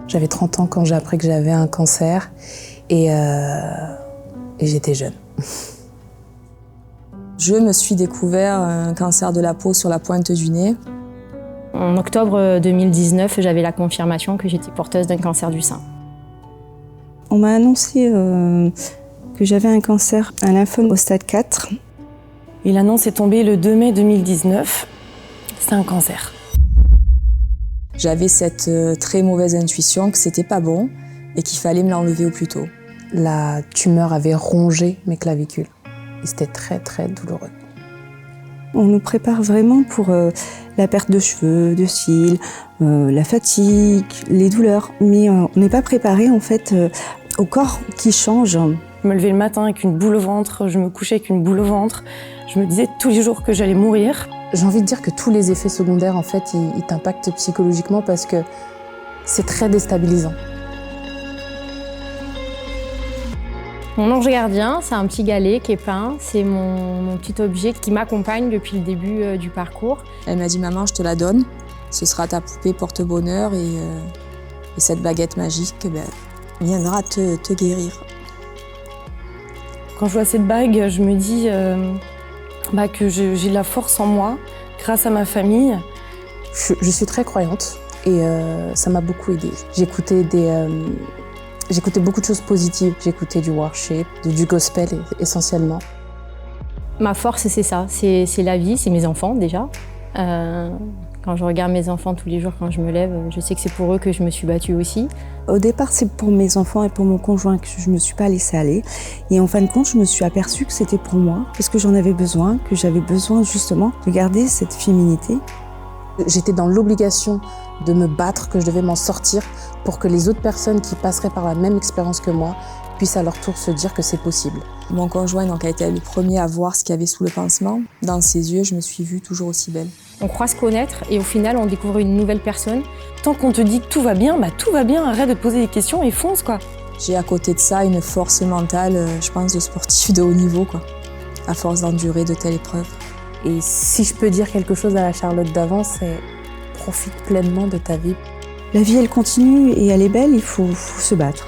J'avais 30 ans quand j'ai appris que j'avais un cancer et j'étais jeune. Je me suis découvert un cancer de la peau sur la pointe du nez. En octobre 2019, j'avais la confirmation que j'étais porteuse d'un cancer du sein. On m'a annoncé que j'avais un cancer, un lymphome au stade 4. Et l'annonce est tombée le 2 mai 2019. C'est un cancer. J'avais cette très mauvaise intuition que c'était pas bon et qu'il fallait me l'enlever au plus tôt. La tumeur avait rongé mes clavicules et c'était très très douloureux. On nous prépare vraiment pour la perte de cheveux, de cils, la fatigue, les douleurs. Mais on n'est pas préparé en fait au corps qui change. Je me levais le matin avec une boule au ventre, je me couchais avec une boule au ventre. Je me disais tous les jours que j'allais mourir. J'ai envie de dire que tous les effets secondaires, en fait, ils t'impactent psychologiquement parce que c'est très déstabilisant. Mon ange gardien, c'est un petit galet qui est peint. C'est mon petit objet qui m'accompagne depuis le début du parcours. Elle m'a dit « Maman, je te la donne. Ce sera ta poupée porte-bonheur et cette baguette magique viendra te guérir. » Quand je vois cette bague, je me dis que j'ai de la force en moi, grâce à ma famille. Je suis très croyante et ça m'a beaucoup aidée. J'écoutais beaucoup de choses positives. J'écoutais du worship, du gospel essentiellement. Ma force, c'est ça, c'est la vie, c'est mes enfants déjà. Quand je regarde mes enfants tous les jours, quand je me lève, je sais que c'est pour eux que je me suis battue aussi. Au départ, c'est pour mes enfants et pour mon conjoint que je ne me suis pas laissée aller. Et en fin de compte, je me suis aperçue que c'était pour moi, parce que j'en avais besoin, que j'avais besoin justement de garder cette féminité. J'étais dans l'obligation de me battre, que je devais m'en sortir pour que les autres personnes qui passeraient par la même expérience que moi puissent à leur tour se dire que c'est possible. Mon conjoint a été le premier à voir ce qu'il y avait sous le pansement. Dans ses yeux, je me suis vue toujours aussi belle. On croit se connaître et au final, on découvre une nouvelle personne. Tant qu'on te dit que tout va bien, tout va bien, arrête de te poser des questions et fonce quoi. J'ai à côté de ça une force mentale, je pense, de sportif de haut niveau quoi, à force d'endurer de telles épreuves. Et si je peux dire quelque chose à la Charlotte d'avant, c'est profite pleinement de ta vie. La vie, elle continue et elle est belle, il faut se battre.